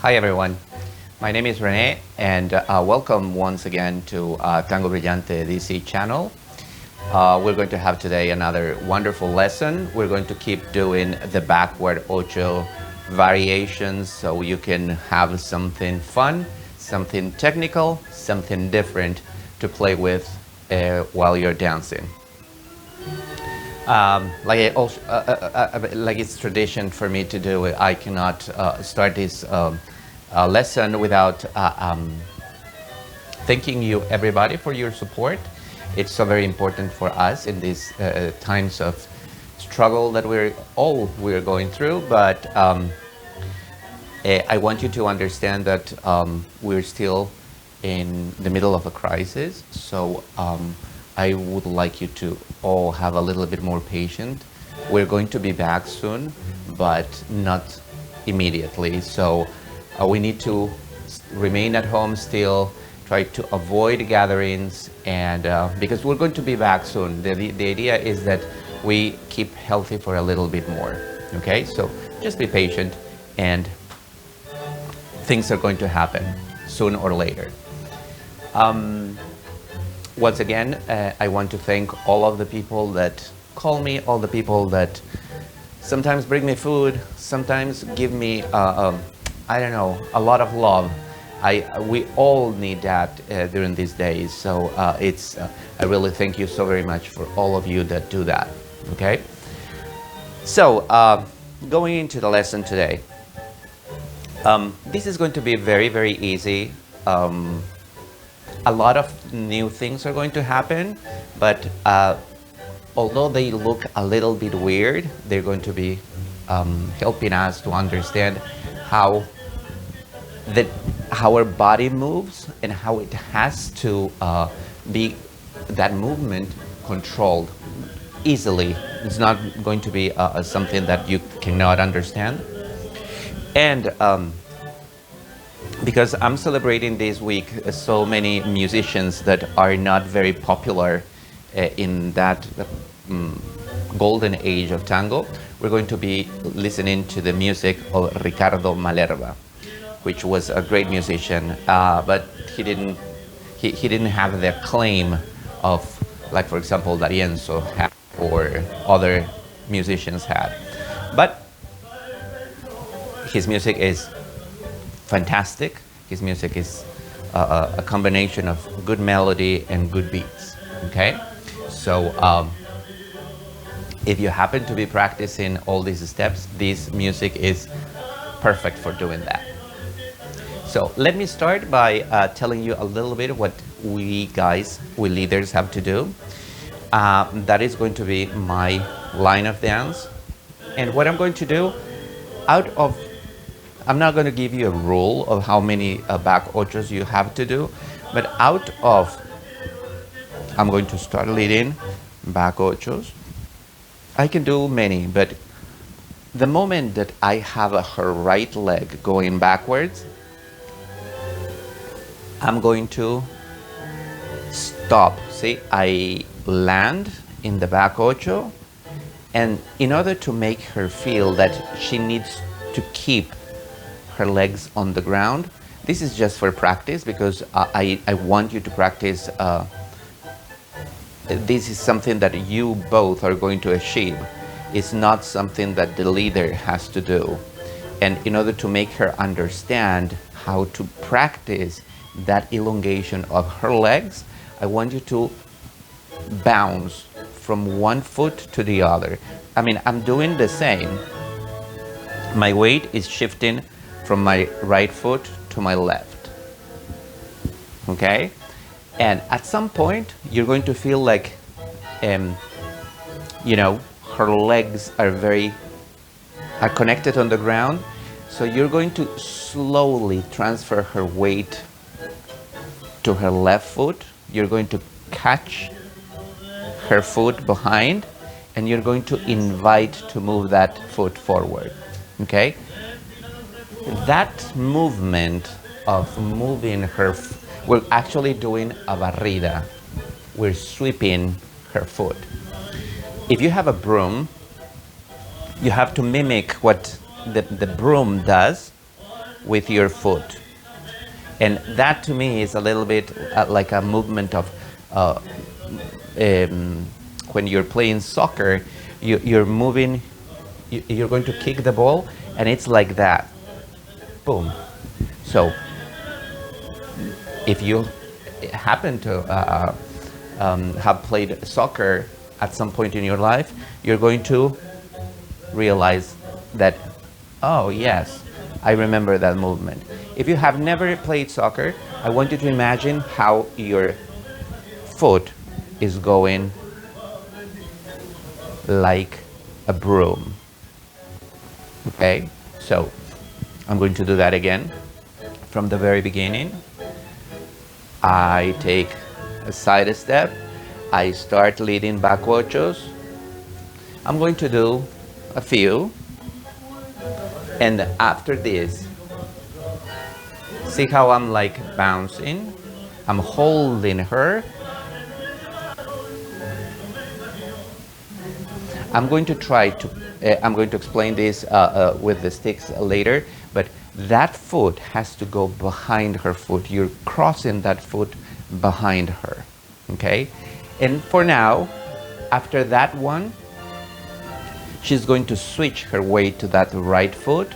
Hi everyone, my name is Rene and welcome once again to Tango Brillante DC channel. We're going to have today another wonderful lesson. We're going to keep doing the backward ocho variations so you can have something fun, something technical, something different to play with while you're dancing. Like it's tradition for me to do, I cannot start this lesson without thanking you everybody for your support. It's so very important for us in these times of struggle that we're going through, but I want you to understand that we're still in the middle of a crisis, so I would like you to all have a little bit more patience. We're going to be back soon, but not immediately. So we need to remain at home still, try to avoid gatherings, and because we're going to be back soon. The idea is that we keep healthy for a little bit more, okay? So just be patient and things are going to happen soon or later. Once again, I want to thank all of the people that call me, all the people that sometimes bring me food, sometimes give me, I don't know, a lot of love. We all need that during these days. So I really thank you so very much for all of you that do that, okay? So going into the lesson today, this is going to be very, very easy. A lot of new things are going to happen, but although they look a little bit weird, they're going to be helping us to understand how our body moves and how it has to be that movement controlled easily. It's not going to be something that you cannot understand. And because I'm celebrating this week so many musicians that are not very popular in that golden age of tango, we're going to be listening to the music of Ricardo Malerba, which was a great musician, but he didn't have the acclaim of, like for example, D'Arienzo had or other musicians had. But his music is fantastic. His music is a combination of good melody and good beats, okay? So if you happen to be practicing all these steps, this music is perfect for doing that. So let me start by telling you a little bit what we leaders have to do. That is going to be my line of dance. And what I'm going to do, I'm not going to give you a rule of how many back ochos you have to do, but I'm going to start leading back ochos. I can do many, but the moment that I have her right leg going backwards, I'm going to stop. See, I land in the back ocho, and in order to make her feel that she needs to keep her legs on the ground, this is just for practice because I want you to practice. This is something that you both are going to achieve. It's not something that the leader has to do. And in order to make her understand how to practice that elongation of her legs, I want you to bounce from one foot to the other. I mean, I'm doing the same. My weight is shifting from my right foot to my left, okay? And at some point, you're going to feel like, her legs are connected on the ground. So you're going to slowly transfer her weight to her left foot. You're going to catch her foot behind, and you're going to invite to move that foot forward, okay? That movement of moving her, we're actually doing a barrida. We're sweeping her foot. If you have a broom, you have to mimic what the broom does with your foot. And that to me is a little bit like a movement of when you're playing soccer, you're moving, you're going to kick the ball, and it's like that. Boom. So if you happen to have played soccer at some point in your life, you're going to realize that, oh yes, I remember that movement. If you have never played soccer, I want you to imagine how your foot is going like a broom. Okay, so I'm going to do that again from the very beginning. I take a side step, I start leading back ochos. I'm going to do a few, and after this, see how I'm like bouncing? I'm holding her. I'm going to try to, I'm going to explain this with the sticks later, but that foot has to go behind her foot. You're crossing that foot behind her, okay? And for now, after that one, she's going to switch her weight to that right foot,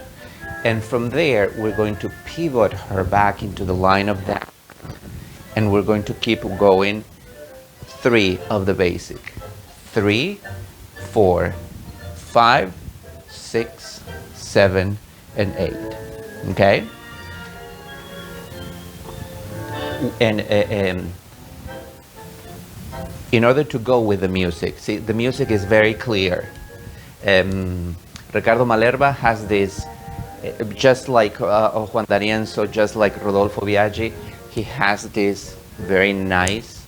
and from there, we're going to pivot her back into the line of that, and we're going to keep going 3 of the basic. 3, 4, 5, 6, 7, and 8. Okay? And in order to go with the music, see, the music is very clear. Ricardo Malerba has this, just like Juan D'Arienzo, just like Rodolfo Biaggi, he has this very nice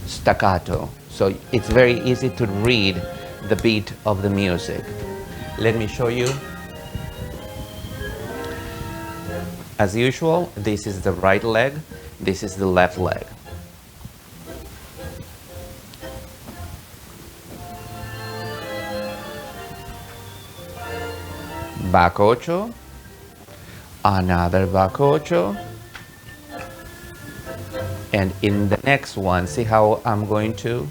staccato. So it's very easy to read the beat of the music. Let me show you. As usual, this is the right leg, this is the left leg. Back ocho, another back ocho, and in the next one, see how I'm going to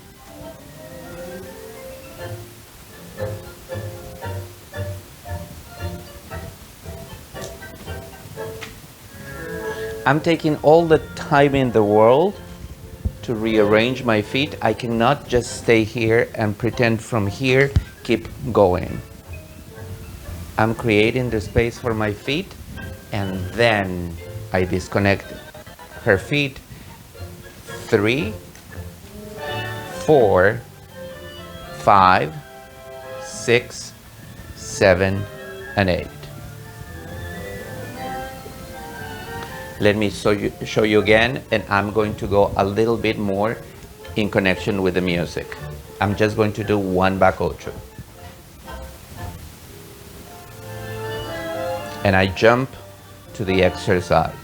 I'm taking all the time in the world to rearrange my feet. I cannot just stay here and pretend from here keep going. I'm creating the space for my feet, and then I disconnect her feet. 3, 4, 5, 6, 7, and 8. Let me show you again, and I'm going to go a little bit more in connection with the music. I'm just going to do 1 back ocho. And I jump to the exercise.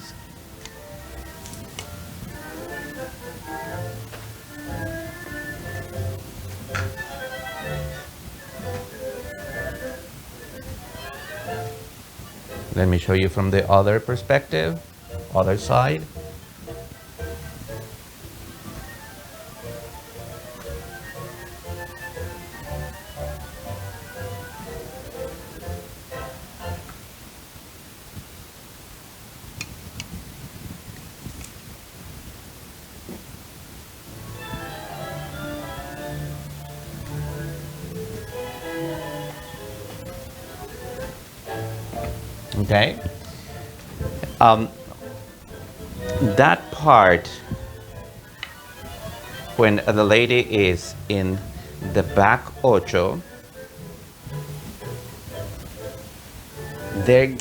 Let me show you from the other perspective, other side. Okay, that part when the lady is in the back ocho, there,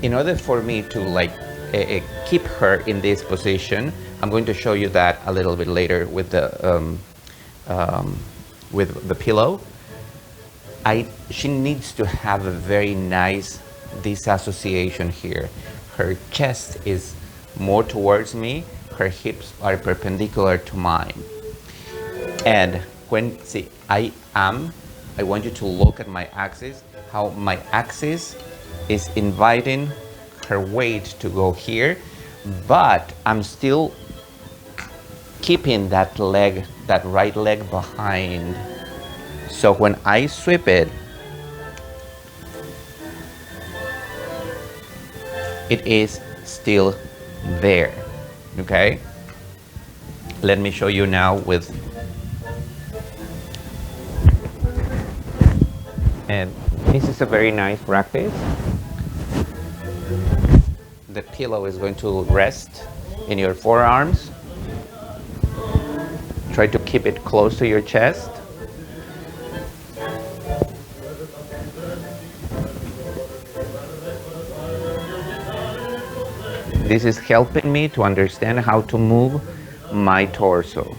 in order for me to like keep her in this position, I'm going to show you that a little bit later with the pillow. She needs to have a very nice disassociation here. Her chest is more towards me, her hips are perpendicular to mine. And when, see, I want you to look at my axis, how my axis is inviting her weight to go here, but I'm still keeping that leg, that right leg behind. So when I sweep it, it is still there, okay? Let me show you now with, and this is a very nice practice. The pillow is going to rest in your forearms. Try to keep it close to your chest. This is helping me to understand how to move my torso.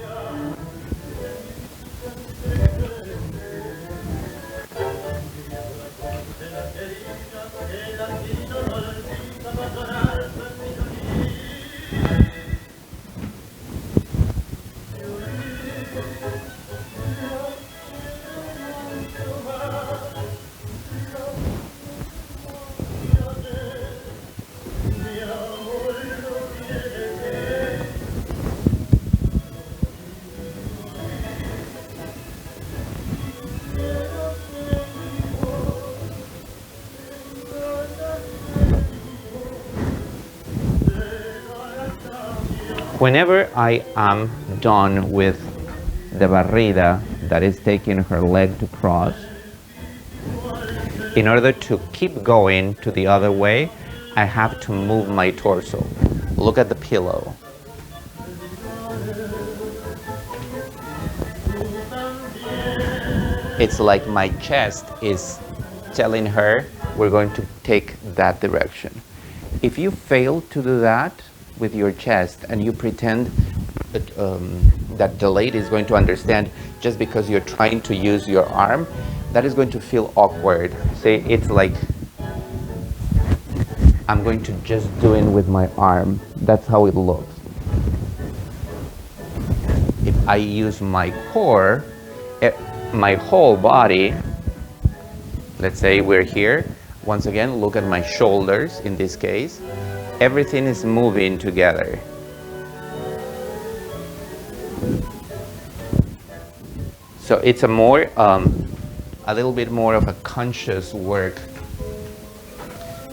Whenever I am done with the barrida, that is taking her leg to cross, in order to keep going to the other way, I have to move my torso. Look at the pillow. It's like my chest is telling her we're going to take that direction. If you fail to do that with your chest and you pretend that the lady is going to understand just because you're trying to use your arm, that is going to feel awkward. See, it's like I'm going to just do it with my arm. That's how it looks. If I use my core, my whole body, let's say we're here, once again, look at my shoulders in this case. Everything is moving together. So it's a more, a little bit more of a conscious work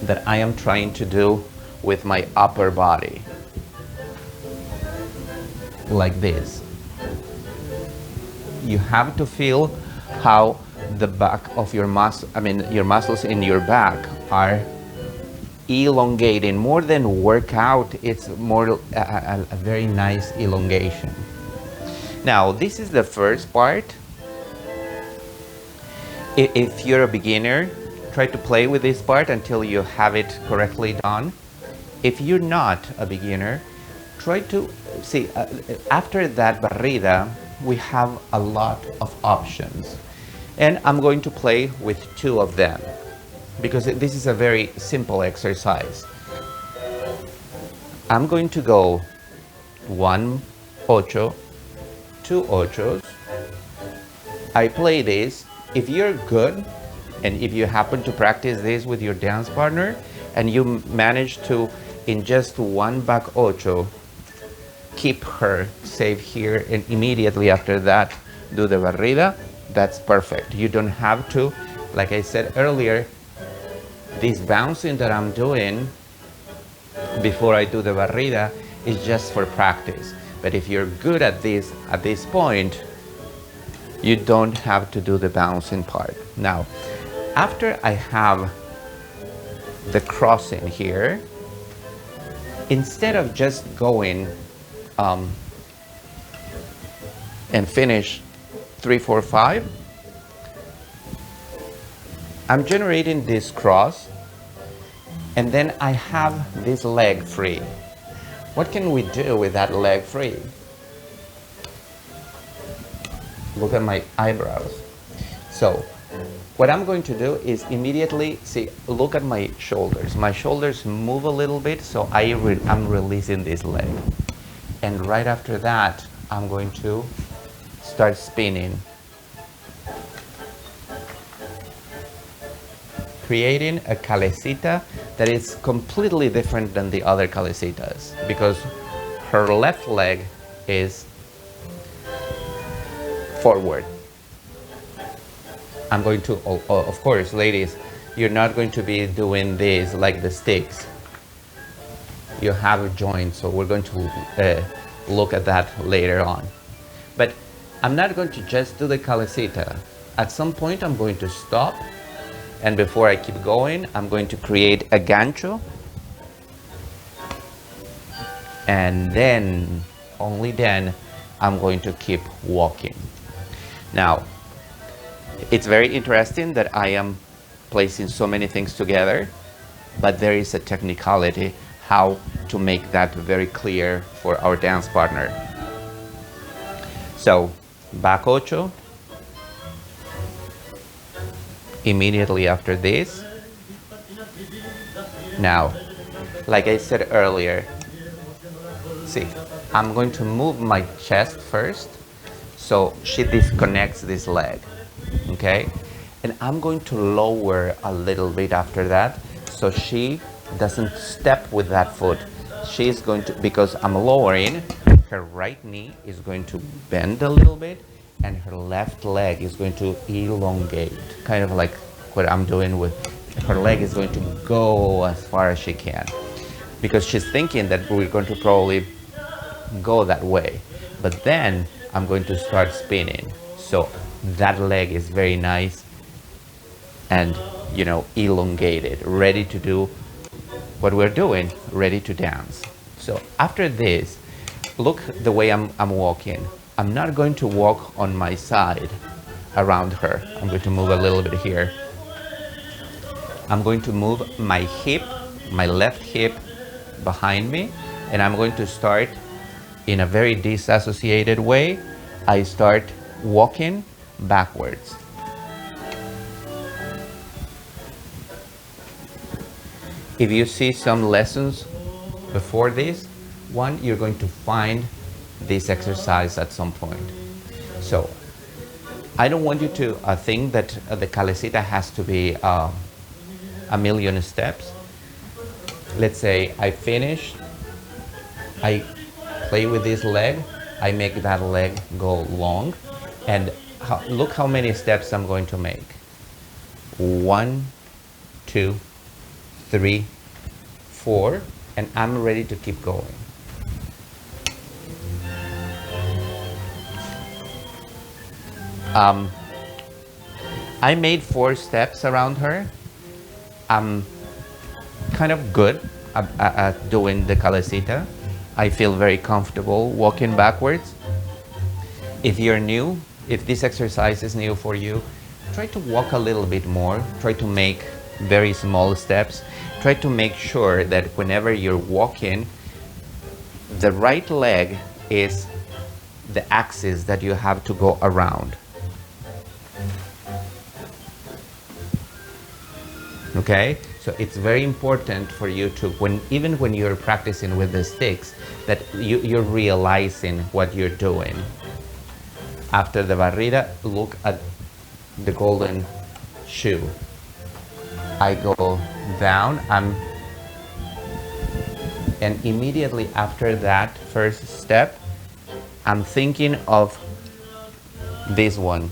that I am trying to do with my upper body. Like this. You have to feel how the back of your your muscles in your back are elongating. More than workout, it's more a very nice elongation. Now, this is the first part. If you're a beginner, try to play with this part until you have it correctly done. If you're not a beginner, try to see, after that barrida, we have a lot of options. And I'm going to play with two of them because this is a very simple exercise. I'm going to go 1 ocho, 2 ochos. I play this. If you're good, and if you happen to practice this with your dance partner, and you manage to, in just 1 back ocho, keep her safe here, and immediately after that, do the barrida, that's perfect. You don't have to, like I said earlier, this bouncing that I'm doing before I do the barrida is just for practice. But if you're good at this point, you don't have to do the bouncing part. Now, after I have the crossing here, instead of just going and finish 3, 4, 5, I'm generating this cross, and then I have this leg free. What can we do with that leg free? Look at my eyebrows. So what I'm going to do is immediately, see, look at my shoulders. My shoulders move a little bit, so I'm releasing this leg. And right after that, I'm going to start spinning. creating a calecita that is completely different than the other calecitas because her left leg is forward. I'm going to, of course, ladies, you're not going to be doing this like the sticks. You have a joint, so we're going to look at that later on. But I'm not going to just do the calecita. At some point, I'm going to stop, and before I keep going, I'm going to create a gancho, and then, only then, I'm going to keep walking. Now, it's very interesting that I am placing so many things together, but there is a technicality how to make that very clear for our dance partner. So, back ocho. Immediately after this. Now, like I said earlier, see, I'm going to move my chest first, so she disconnects this leg, okay? And I'm going to lower a little bit after that, so she doesn't step with that foot. She's going to, because I'm lowering, her right knee is going to bend a little bit, and her left leg is going to elongate, kind of like what I'm doing with her leg is going to go as far as she can, because she's thinking that we're going to probably go that way, but then I'm going to start spinning, so that leg is very nice and, you know, elongated, ready to do what we're doing, ready to dance. So after this, look the way I'm walking. I'm not going to walk on my side around her. I'm going to move a little bit here. I'm going to move my hip, my left hip behind me, and I'm going to start in a very disassociated way. I start walking backwards. If you see some lessons before this one, you're going to find this exercise at some point. So I don't want you to think that the calecita has to be a million steps. Let's say I finish, I play with this leg, I make that leg go long, and look how many steps I'm going to make. 1, 2, 3, 4, and I'm ready to keep going. I made 4 steps around her. I'm kind of good at doing the calecita. I feel very comfortable walking backwards. If you're new, if this exercise is new for you, try to walk a little bit more. Try to make very small steps. Try to make sure that whenever you're walking, the right leg is the axis that you have to go around. Okay, so it's very important for you to, even when you're practicing with the sticks, that you're realizing what you're doing. After the barrida, look at the golden shoe. I go down, and immediately after that first step, I'm thinking of this one.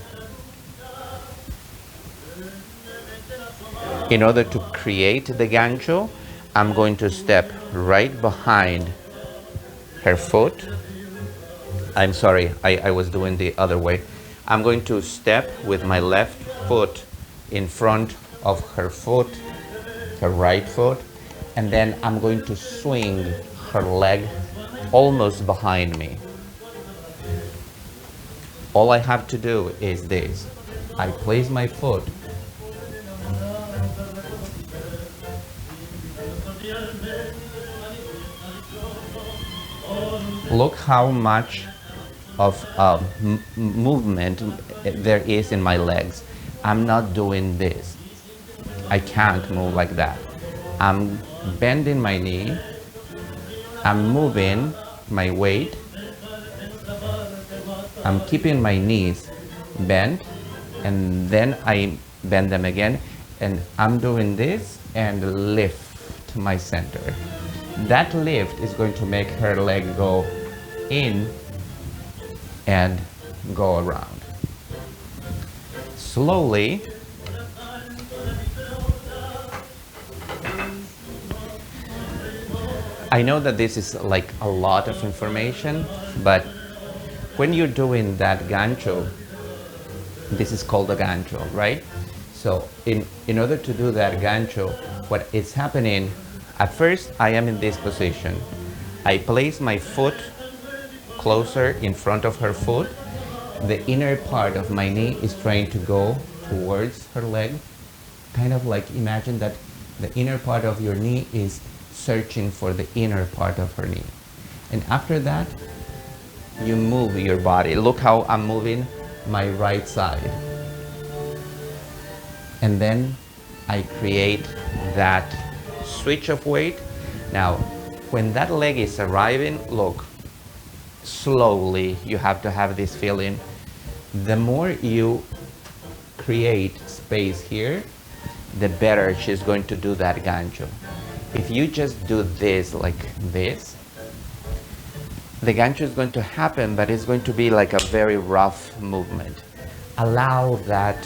In order to create the gancho, I'm going to step right behind her foot. I'm sorry, I was doing the other way. I'm going to step with my left foot in front of her foot, her right foot, and then I'm going to swing her leg almost behind me. All I have to do is this. I place my foot look how much of movement there is in my legs. I'm not doing this. I can't move like that. I'm bending my knee. I'm moving my weight. I'm keeping my knees bent, and then I bend them again, And I'm doing this and lift my center. That lift is going to make her leg go in and go around. Slowly, I know that this is like a lot of information, but when you're doing that gancho, this is called a gancho, right? So in order to do that gancho, what is happening, at first I am in this position. I place my foot closer in front of her foot. The inner part of my knee is trying to go towards her leg. Kind of like imagine that the inner part of your knee is searching for the inner part of her knee. And after that, you move your body. Look how I'm moving my right side. And then I create that switch of weight. Now, when that leg is arriving, look, slowly you have to have this feeling. The more you create space here, the better she's going to do that gancho. If you just do this like this, the gancho is going to happen, but it's going to be like a very rough movement. Allow that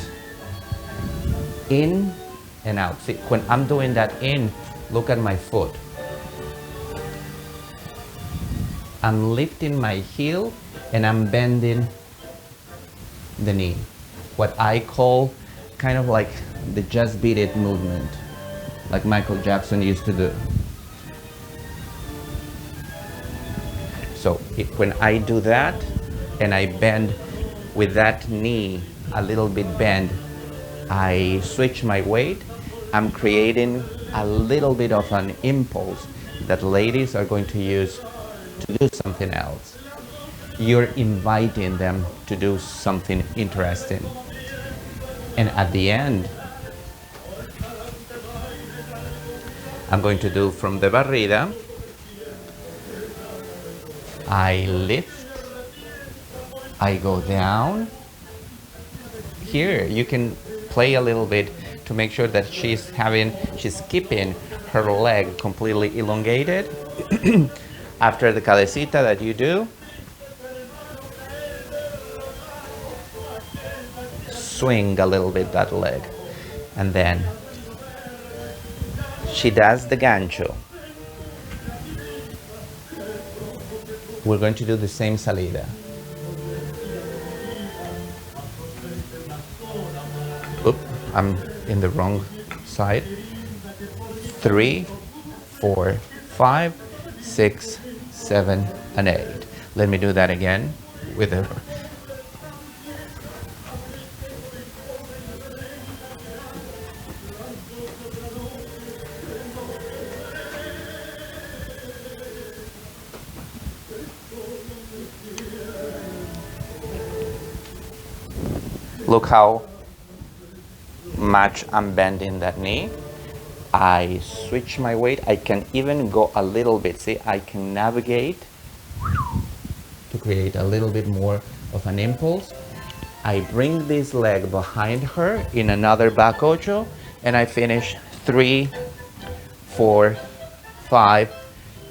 in and out. See, when I'm doing that in, look at my foot. I'm lifting my heel and I'm bending the knee. What I call kind of like the just beat it movement, like Michael Jackson used to do. So when I do that and I bend with that knee a little bit bent, I switch my weight. I'm creating a little bit of an impulse that ladies are going to use to do something else. You're inviting them to do something interesting. And at the end, I'm going to do from the barrida, I lift, I go down. Here you can play a little bit to make sure that she's keeping her leg completely elongated. After the celesita that you do, swing a little bit that leg, and then she does the gancho. We're going to do the same salida. Oop, I'm in the wrong side. 3, 4, 5, 6, 7, and 8. Let me do that again with a look how much I'm bending that knee. I switch my weight. I can even go a little bit. See, I can navigate to create a little bit more of an impulse. I bring this leg behind her in another back ocho, and I finish 3, 4, 5,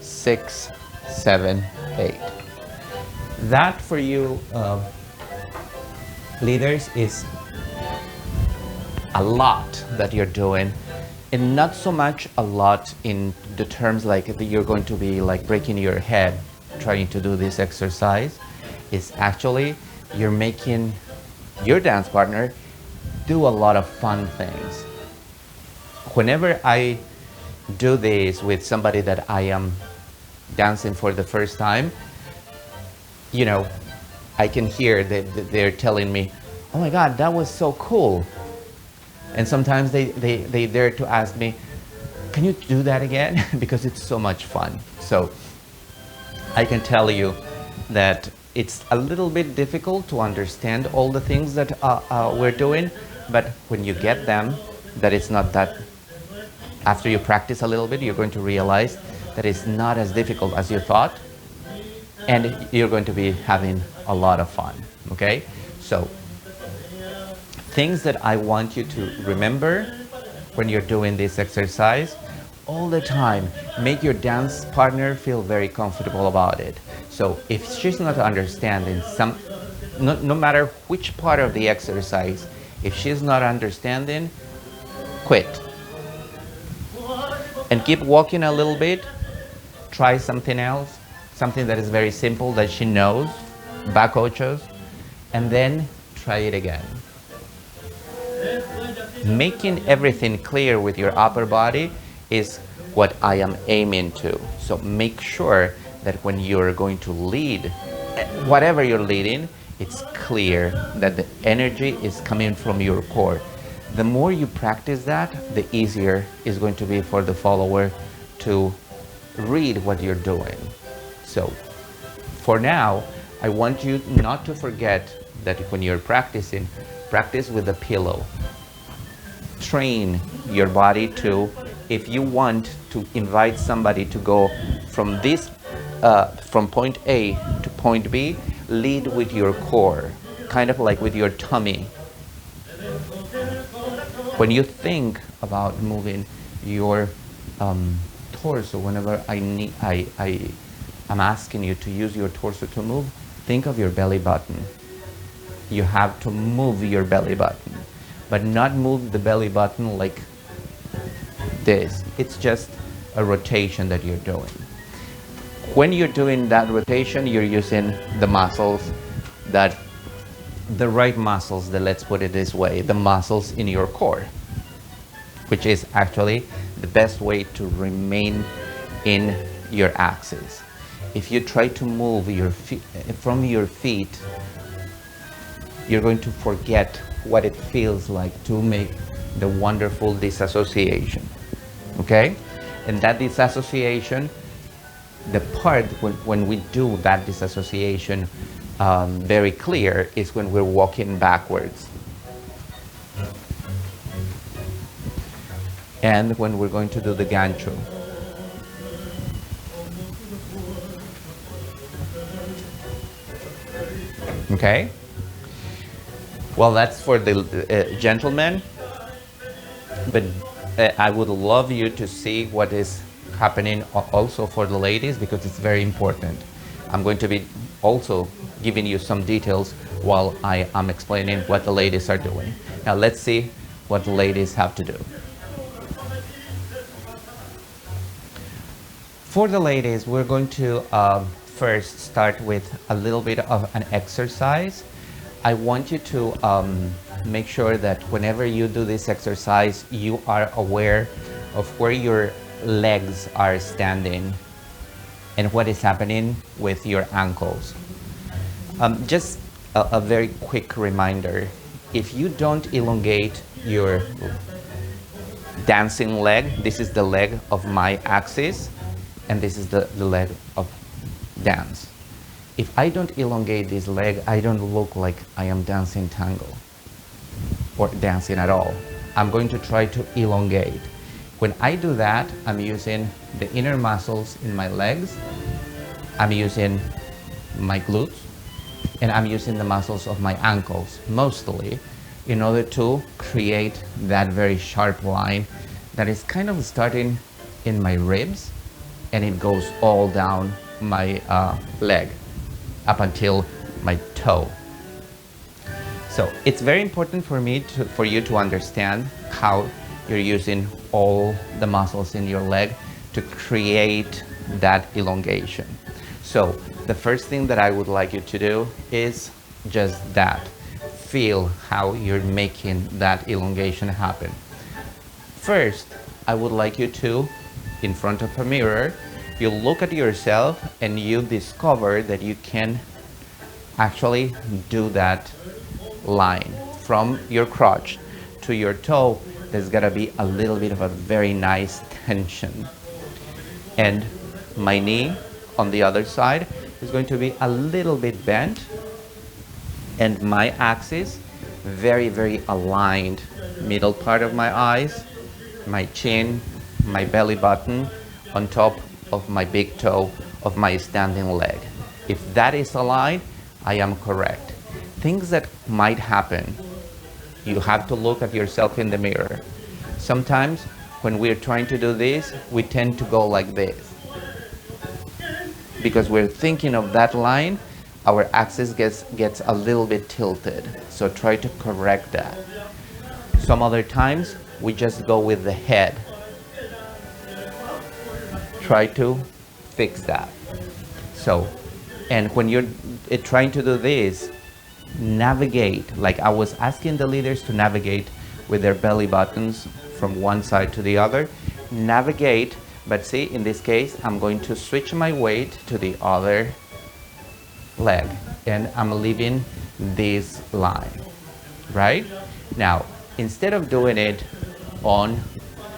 6, 7, 8. That for you leaders is a lot that you're doing, and not so much a lot in the terms like that you're going to be like breaking your head trying to do this exercise. It's actually you're making your dance partner do a lot of fun things. Whenever I do this with somebody that I am dancing for the first time, you know, I can hear that they're telling me, oh my God, that was so cool. And sometimes they dare to ask me, can you do that again? Because it's so much fun. So I can tell you that it's a little bit difficult to understand all the things that we're doing, but when you get them, that it's not that, after you practice a little bit, you're going to realize that it's not as difficult as you thought, and you're going to be having a lot of fun, okay? So, things that I want you to remember when you're doing this exercise. All the time, make your dance partner feel very comfortable about it. So if she's not understanding no matter which part of the exercise, if she's not understanding, quit. And keep walking a little bit, try something else, something that is very simple that she knows, back ochos, and then try it again. Making everything clear with your upper body is what I am aiming to. So make sure that when you're going to lead, whatever you're leading, it's clear that the energy is coming from your core. The more you practice that, the easier it's going to be for the follower to read what you're doing. So for now, I want you not to forget that when you're practicing, practice with a pillow. Train your body to, if you want to invite somebody to go from from point A to point B, lead with your core, kind of like with your tummy. When you think about moving your torso, whenever I'm asking you to use your torso to move, think of your belly button. You have to move your belly button, but not move the belly button like this. It's just a rotation that you're doing. When you're doing that rotation, you're using the muscles the right muscles, let's put it this way, the muscles in your core, which is actually the best way to remain in your axis. If you try to move your feet from your feet, you're going to forget what it feels like to make the wonderful disassociation. Okay? And that disassociation, the part when we do that disassociation very clear is when we're walking backwards. And when we're going to do the gancho. Okay? Well, that's for the gentlemen, but I would love you to see what is happening also for the ladies, because it's very important. I'm going to be also giving you some details while I am explaining what the ladies are doing. Now let's see what the ladies have to do. For the ladies, we're going to first start with a little bit of an exercise. I want you to make sure that whenever you do this exercise, you are aware of where your legs are standing and what is happening with your ankles. Just a very quick reminder, if you don't elongate your dancing leg, this is the leg of my axis, and this is the leg of dance. If I don't elongate this leg, I don't look like I am dancing tango or dancing at all. I'm going to try to elongate. When I do that, I'm using the inner muscles in my legs, I'm using my glutes, and I'm using the muscles of my ankles, mostly, in order to create that very sharp line that is kind of starting in my ribs, and it goes all down my leg up until my toe. So it's very important for you to understand how you're using all the muscles in your leg to create that elongation. So the first thing that I would like you to do is just that. Feel how you're making that elongation happen. First, I would like you to, in front of a mirror, you look at yourself and you discover that you can actually do that line from your crotch to your toe. There's gotta be a little bit of a very nice tension. And my knee on the other side is going to be a little bit bent, and my axis very, very aligned. Middle part of my eyes, my chin, my belly button on top of my big toe of my standing leg. If that is aligned, I am correct. Things that might happen, you have to look at yourself in the mirror. Sometimes when we're trying to do this, we tend to go like this. Because we're thinking of that line, our axis gets a little bit tilted. So try to correct that. Some other times, we just go with the head. Try to fix that. So, and when you're trying to do this, navigate, like I was asking the leaders to navigate with their belly buttons from one side to the other. Navigate, but see, in this case, I'm going to switch my weight to the other leg, and I'm leaving this line, right? Now, instead of doing it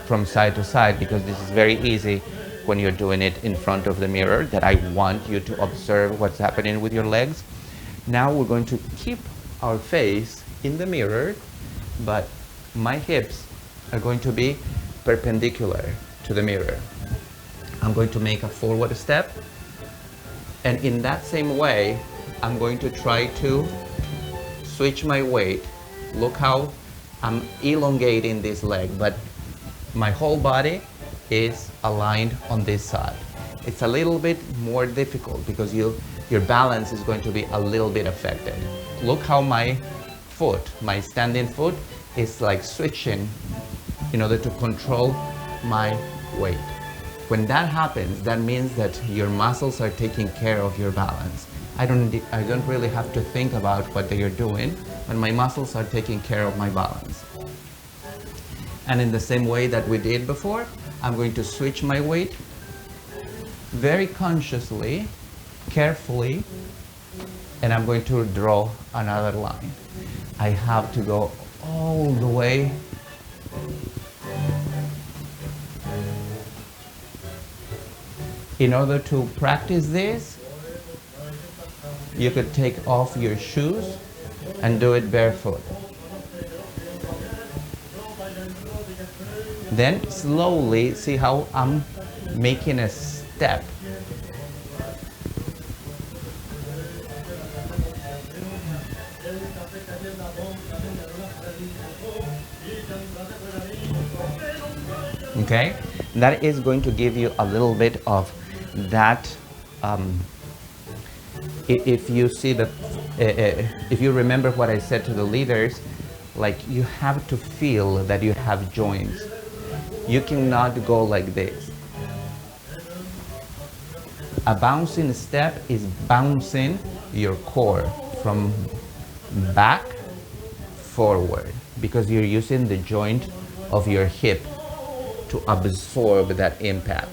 from side to side, because this is very easy when you're doing it in front of the mirror, that I want you to observe what's happening with your legs. Now we're going to keep our face in the mirror, but my hips are going to be perpendicular to the mirror. I'm going to make a forward step, and in that same way, I'm going to try to switch my weight. Look how I'm elongating this leg, but my whole body is aligned on this side. It's a little bit more difficult because your balance is going to be a little bit affected. Look how my foot, my standing foot, is like switching in order to control my weight. When that happens, that means that your muscles are taking care of your balance. I don't really have to think about what they are doing, but my muscles are taking care of my balance. And in the same way that we did before, I'm going to switch my weight very consciously, carefully, and I'm going to draw another line. I have to go all the way in order to practice this. You could take off your shoes and do it barefoot. Then slowly, see how I'm making a step. Okay, that is going to give you a little bit of that. If you see the, if you remember what I said to the leaders, like you have to feel that you have joints. You cannot go like this. A bouncing step is bouncing your core from back forward because you're using the joint of your hip to absorb that impact.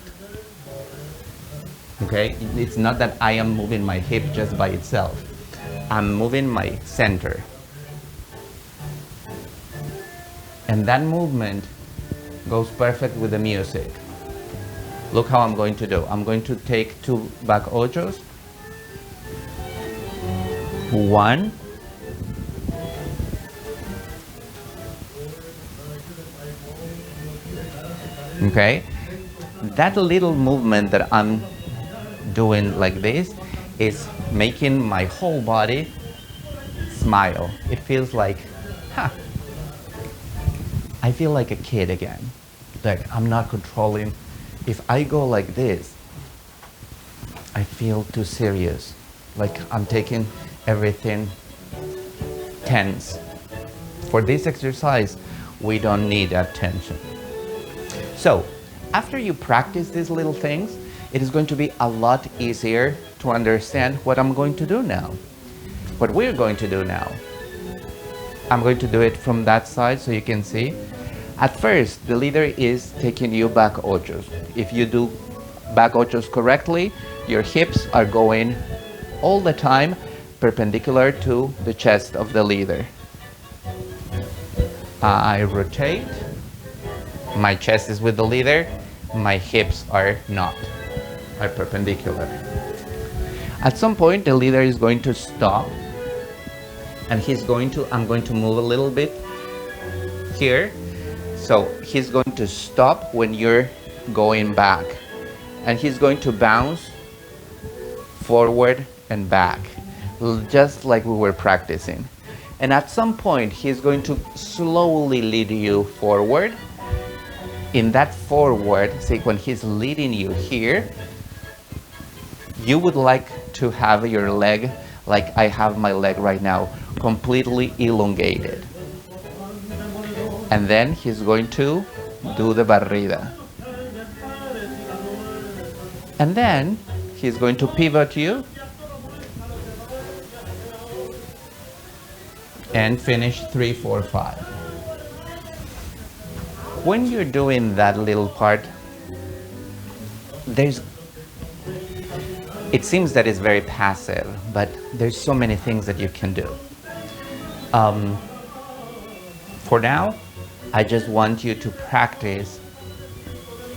Okay, it's not that I am moving my hip just by itself. I'm moving my center. And that movement goes perfect with the music. Look how I'm going to do. I'm going to take 2 back ochos. 1. Okay, that little movement that I'm doing like this is making my whole body smile. It feels like, I feel like a kid again. Like I'm not controlling. If I go like this, I feel too serious. Like I'm taking everything tense. For this exercise, we don't need that tension. So, after you practice these little things, it is going to be a lot easier to understand what I'm going to do now. What we're going to do now. I'm going to do it from that side so you can see. At first, the leader is taking you back ochos. If you do back ochos correctly, your hips are going all the time perpendicular to the chest of the leader. I rotate. My chest is with the leader. My hips are not, are perpendicular. At some point, the leader is going to stop, and I'm going to move a little bit here. So he's going to stop when you're going back, and he's going to bounce forward and back, just like we were practicing. And at some point, he's going to slowly lead you forward, In that forward, say when he's leading you here, you would like to have your leg, like I have my leg right now, completely elongated. And then he's going to do the barrida. And then he's going to pivot you and finish 3, 4, 5. When you're doing that little part, it seems that it's very passive, but there's so many things that you can do. For now, I just want you to practice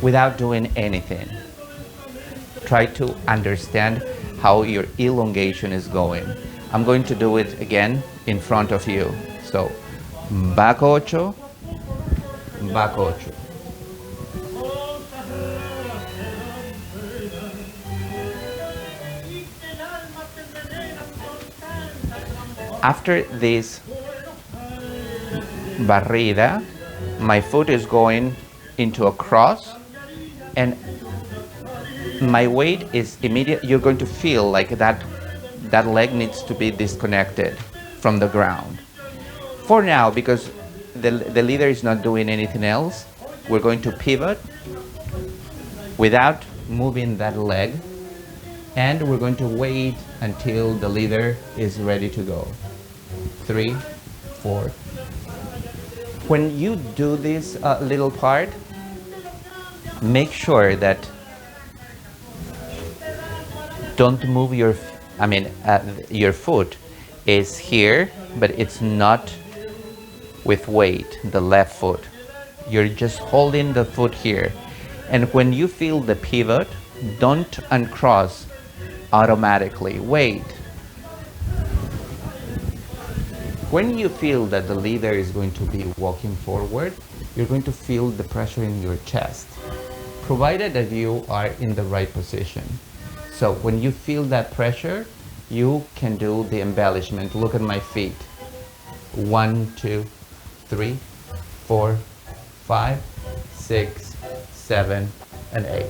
without doing anything. Try to understand how your elongation is going. I'm going to do it again in front of you. So, back ocho, back ocho. After this barrida, my foot is going into a cross and my weight is immediate. You're going to feel like that leg needs to be disconnected from the ground. For now, because the leader is not doing anything else, we're going to pivot without moving that leg, and we're going to wait until the leader is ready to go. 3, 4. When you do this little part, make sure that don't move your foot is here, but it's not with weight, the left foot. You're just holding the foot here. And when you feel the pivot, don't uncross automatically. Wait. When you feel that the leader is going to be walking forward, you're going to feel the pressure in your chest, provided that you are in the right position. So when you feel that pressure, you can do the embellishment. Look at my feet. 1, 2, 3, 4, 5, 6, 7, and 8.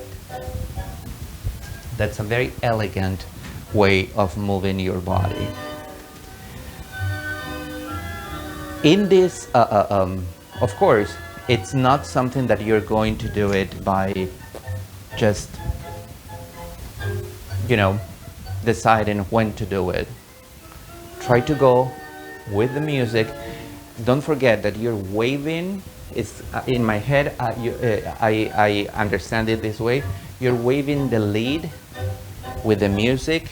That's a very elegant way of moving your body. In this, of course, it's not something that you're going to do it by just, deciding when to do it. Try to go with the music. Don't forget that you're waving. It's in my head. I understand it this way. You're waving the lead with the music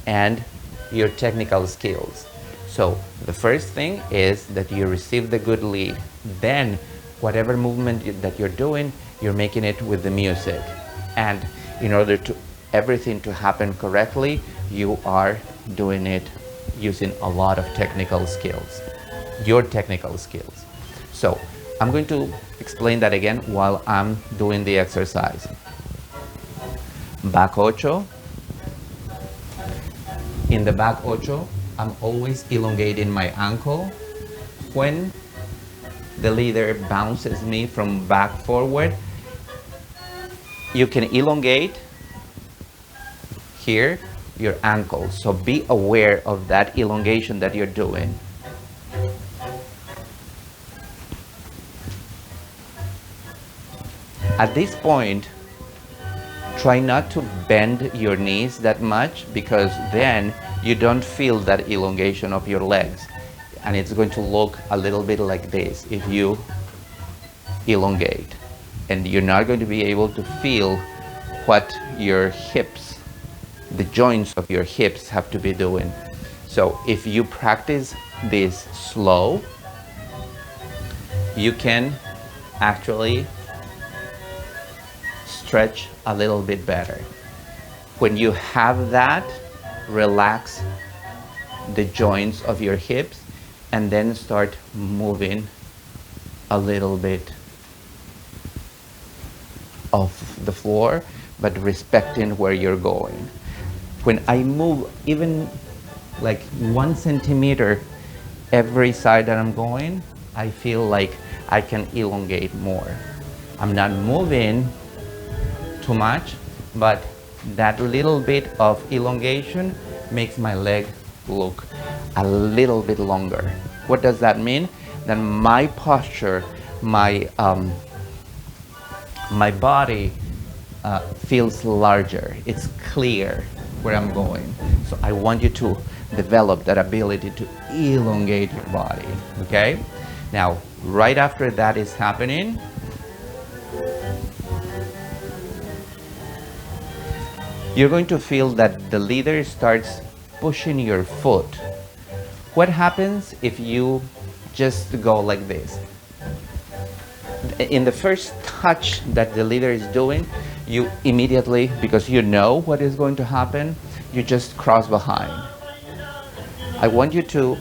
and your technical skills. So the first thing is that you receive the good lead. Then whatever movement that you're doing, you're making it with the music. And in order to everything to happen correctly, you are doing it using a lot of technical skills, your technical skills. So I'm going to explain that again while I'm doing the exercise. Back ocho. In the back ocho, I'm always elongating my ankle. When the leader bounces me from back forward, you can elongate here your ankle. So be aware of that elongation that you're doing. At this point, try not to bend your knees that much, because then you don't feel that elongation of your legs. And it's going to look a little bit like this if you elongate. And you're not going to be able to feel what your hips, the joints of your hips have to be doing. So if you practice this slow, you can actually stretch a little bit better. When you have that, relax the joints of your hips and then start moving a little bit off the floor, but respecting where you're going. When I move even like 1 centimeter every side that I'm going, I feel like I can elongate more. I'm not moving too much, but that little bit of elongation makes my leg look a little bit longer. What does that mean? That my posture, my body feels larger. It's clear where I'm going. So I want you to develop that ability to elongate your body, okay? Now, right after that is happening, you're going to feel that the leader starts pushing your foot. What happens if you just go like this? In the first touch that the leader is doing, you immediately, because you know what is going to happen, you just cross behind. I want you to,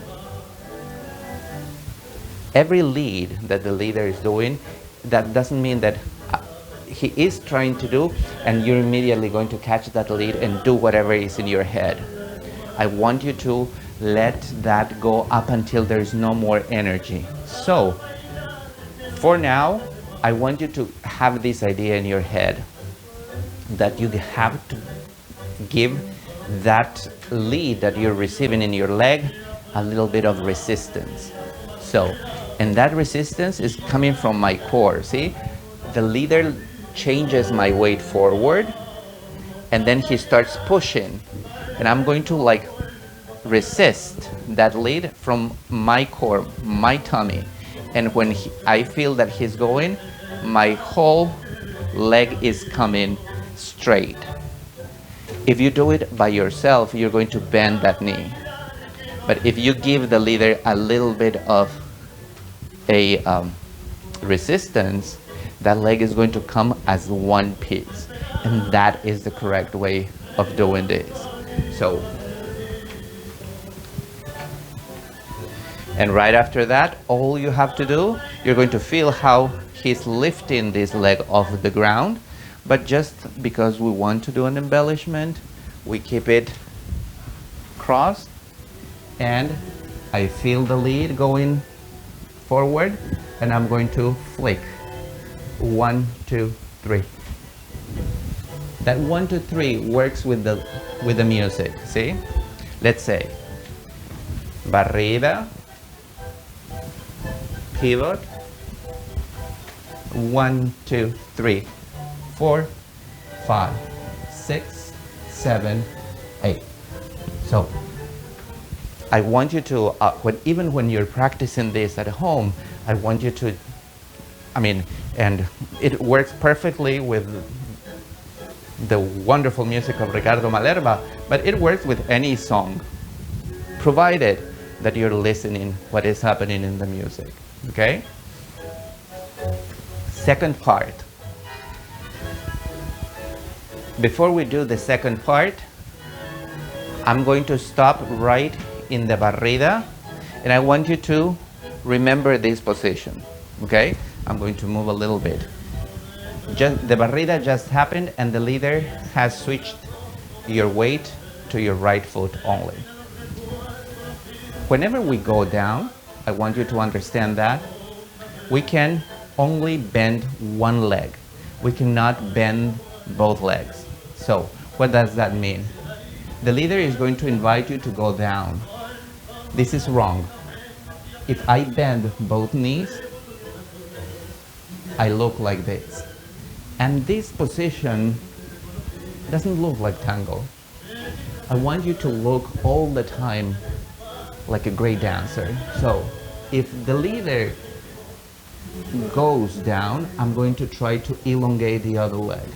every lead that the leader is doing, that doesn't mean that he is trying to do and you're immediately going to catch that lead and do whatever is in your head. I want you to let that go up until there's no more energy. So, for now, I want you to have this idea in your head that you have to give that lead that you're receiving in your leg a little bit of resistance. So, and that resistance is coming from my core. See, the leader changes my weight forward and then he starts pushing, and I'm going to like resist that lead from my core, my tummy. And when I feel that he's going, my whole leg is coming straight. If you do it by yourself, you're going to bend that knee. But if you give the leader a little bit of a resistance, that leg is going to come as one piece. And that is the correct way of doing this. So, and right after that, all you have to do, you're going to feel how he's lifting this leg off the ground. But just because we want to do an embellishment, we keep it crossed. And I feel the lead going forward, and I'm going to flick. 1, 2, 3. That 1, 2, 3 works with the music. See? Let's say barrida, pivot, 1, 2, 3, 4, 5, 6, 7, 8. So I want you to, even when you're practicing this at home, I want you to, and it works perfectly with the wonderful music of Ricardo Malerba, but it works with any song, provided that you're listening what is happening in the music, okay? Second part. Before we do the second part, I'm going to stop right in the barrida, and I want you to remember this position, okay? I'm going to move a little bit. The barrida just happened, and the leader has switched your weight to your right foot only. Whenever we go down, I want you to understand that we can only bend one leg. We cannot bend both legs. So, what does that mean? The leader is going to invite you to go down. This is wrong. If I bend both knees, I look like this. And this position doesn't look like tango. I want you to look all the time like a great dancer. So if the leader goes down, I'm going to try to elongate the other leg.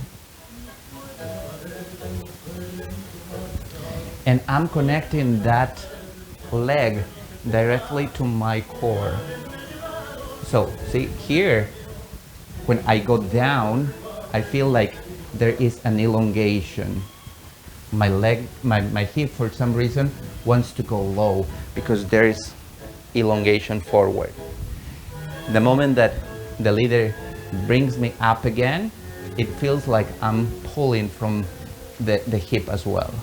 And I'm connecting that leg directly to my core. So see here, when I go down, I feel like there is an elongation. My leg, my hip for some reason wants to go low because there is elongation forward. The moment that the leader brings me up again, it feels like I'm pulling from the hip as well.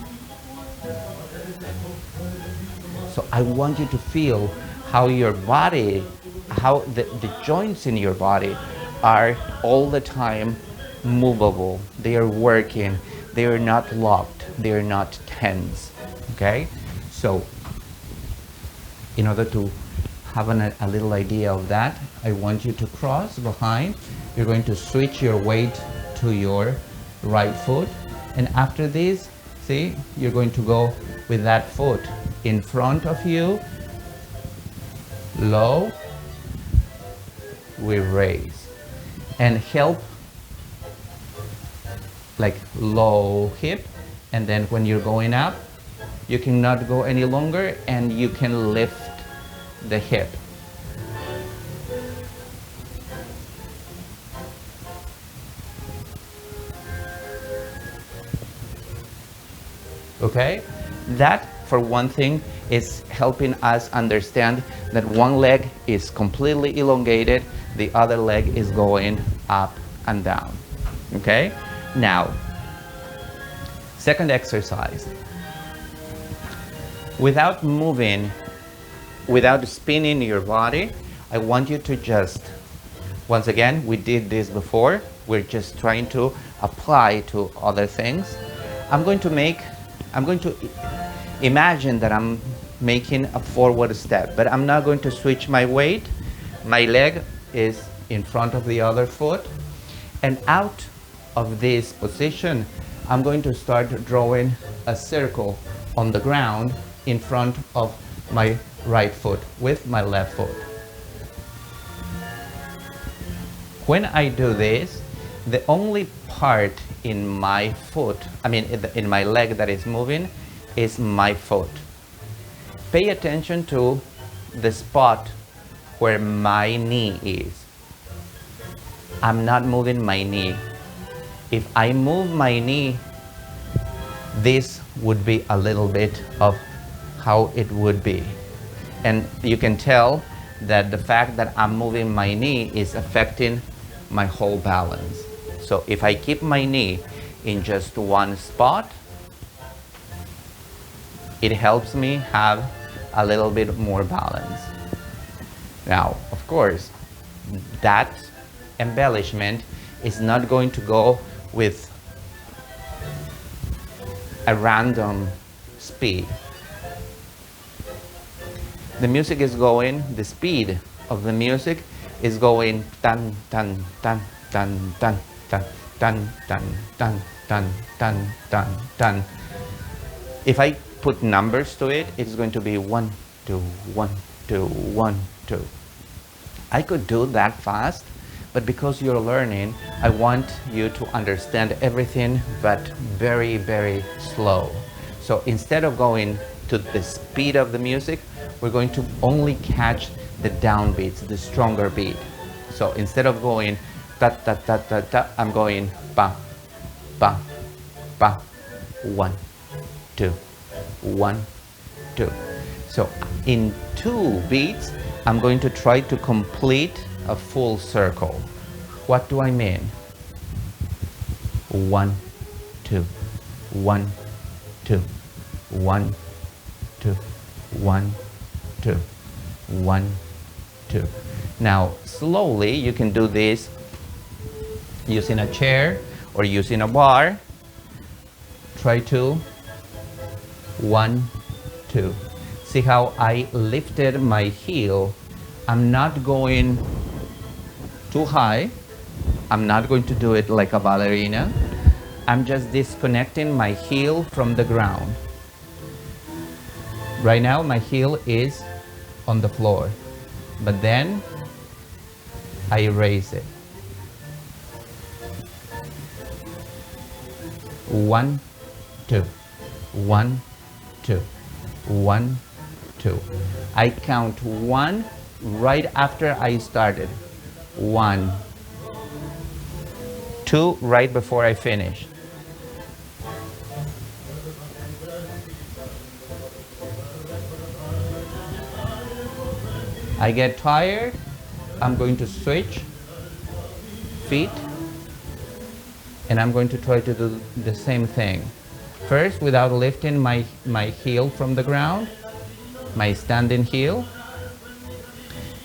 So I want you to feel how your body, how the joints in your body are all the time movable. They are working. They are not locked. They are not tense. Okay? So, in order to have a little idea of that, I want you to cross behind. You're going to switch your weight to your right foot. And after this, see, you're going to go with that foot in front of you. Low, we raise. And help, like low hip. And then when you're going up, you cannot go any longer and you can lift the hip. Okay? That, for one thing, is helping us understand that one leg is completely elongated, the other leg is going up and down. Okay? Now, second exercise. Without moving, without spinning your body, I want you to just, once again, we did this before, we're just trying to apply to other things. I'm going to imagine that I'm making a forward step, but I'm not going to switch my weight. My leg is in front of the other foot, and out of this position, I'm going to start drawing a circle on the ground in front of my right foot with my left foot. When I do this, the only part in my foot, in my leg that is moving, is my foot. Pay attention to the spot where my knee is. I'm not moving my knee. If I move my knee, this would be a little bit of how it would be. And you can tell that the fact that I'm moving my knee is affecting my whole balance. So if I keep my knee in just one spot, it helps me have a little bit more balance. Now, of course, that embellishment is not going to go with a random speed. The music is going, the speed of the music is going tan tan tan tan tan tan tan tan tan tan tan tan tan. If I put numbers to it, it's going to be 1 2 1 2 1 2. I could do that fast, but because you're learning, I want you to understand everything, but very, very slow. So instead of going to the speed of the music, we're going to only catch the downbeats, the stronger beat. So instead of going ta ta ta ta ta, I'm going ba ba ba 1 2 1 2. So in 2 beats, I'm going to try to complete a full circle. What do I mean? 1 2 1 2 1 2 1 2 1 2. Now slowly you can do this using a chair or using a bar. Try to 1 2. See how I lifted my heel. I'm not going too high. I'm not going to do it like a ballerina. I'm just disconnecting my heel from the ground. Right now my heel is on the floor, but then I raise it. 1 2 1 2 1 2. I count 1 right after I started. 1 2 right before I finish. I get tired, I'm going to switch feet, and I'm going to try to do the same thing. First, without lifting my heel from the ground, my standing heel,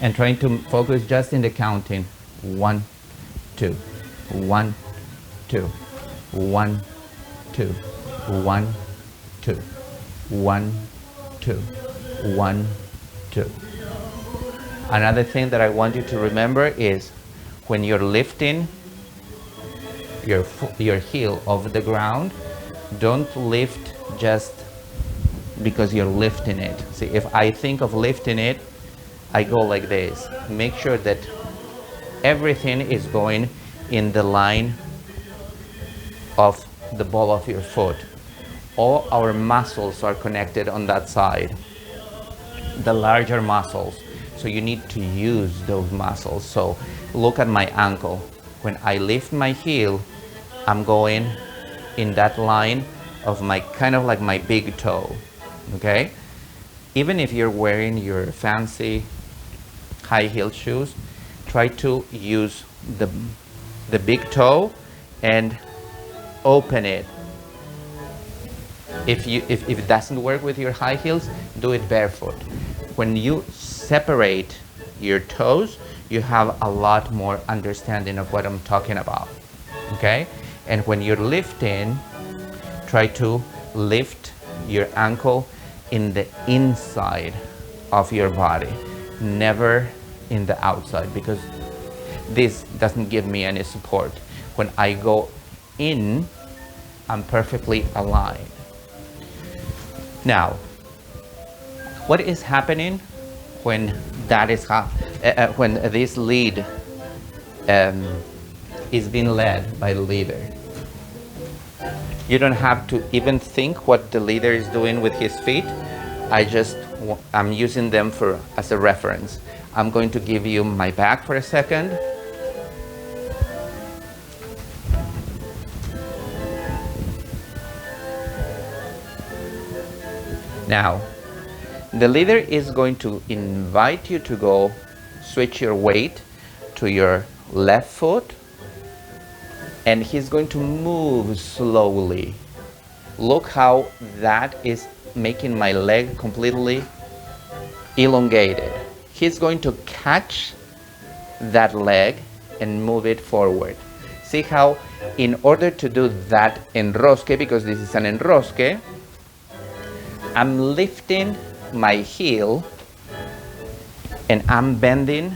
and trying to focus just in the counting. 1. 2, 1, 2, 1, 2, 1, 2, 1, 2, 1, 2. Another thing that I want you to remember is when you're lifting your heel off the ground, don't lift just because you're lifting it. See, if I think of lifting it, I go like this. Make sure that everything is going in the line of the ball of your foot. All our muscles are connected on that side, the larger muscles. So you need to use those muscles. So look at my ankle. When I lift my heel, I'm going in that line of my, kind of like my big toe, okay? Even if you're wearing your fancy high heel shoes, try to use the big toe and open it. If it doesn't work with your high heels, do it barefoot. When you separate your toes, you have a lot more understanding of what I'm talking about, okay? And when you're lifting, try to lift your ankle in the inside of your body, never in the outside, because this doesn't give me any support. When I go in, I'm perfectly aligned. Now, what is happening when that is when this lead is being led by the leader? You don't have to even think what the leader is doing with his feet. I'm using them as a reference. I'm going to give you my back for a second. Now, the leader is going to invite you to go switch your weight to your left foot, and he's going to move slowly. Look how that is making my leg completely elongated. He's going to catch that leg and move it forward. See how in order to do that enrosque, because this is an enrosque, I'm lifting my heel and I'm bending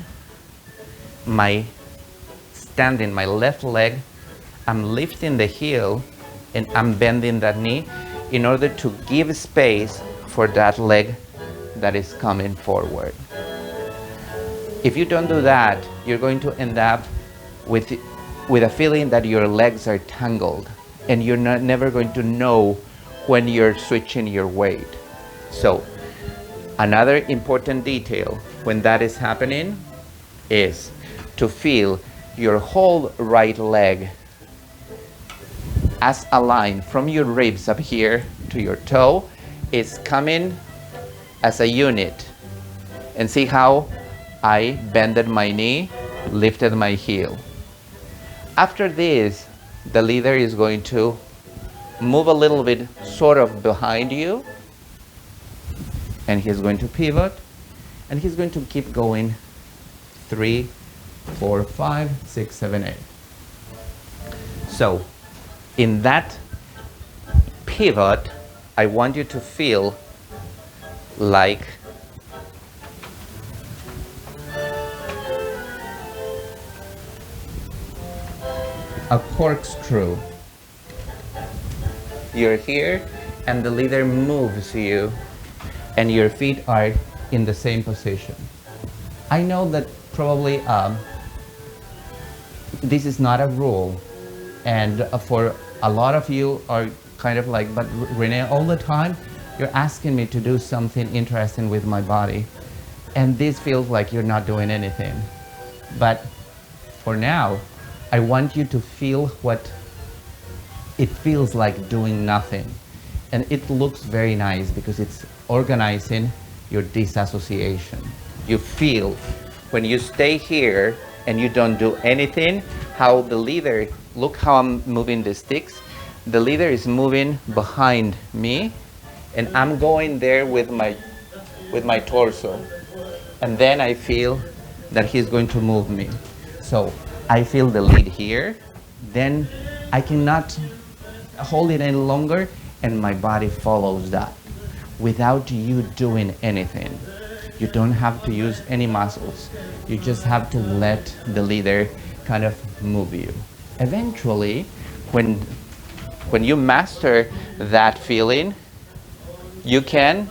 my left leg. I'm lifting the heel and I'm bending that knee in order to give space for that leg that is coming forward. If you don't do that, you're going to end up with a feeling that your legs are tangled and you're never going to know when you're switching your weight. So another important detail when that is happening is to feel your whole right leg as aligned from your ribs up here to your toe is coming as a unit. And see how I bended my knee, lifted my heel. After this, the leader is going to move a little bit sort of behind you, and he's going to pivot, and he's going to keep going 3, 4, 5, 6, 7, 8. So in that pivot, I want you to feel like a corkscrew. You're here and the leader moves you and your feet are in the same position. I know that probably this is not a rule, and for a lot of you are kind of like, but Renee, all the time you're asking me to do something interesting with my body and this feels like you're not doing anything. But for now, I want you to feel what it feels like doing nothing. And it looks very nice because it's organizing your disassociation. You feel when you stay here and you don't do anything, how the leader, look how I'm moving the sticks. The leader is moving behind me and I'm going there with my torso. And then I feel that he's going to move me. So I feel the lead here, then I cannot hold it any longer, and my body follows that without you doing anything. You don't have to use any muscles. You just have to let the leader kind of move you. Eventually, when you master that feeling, you can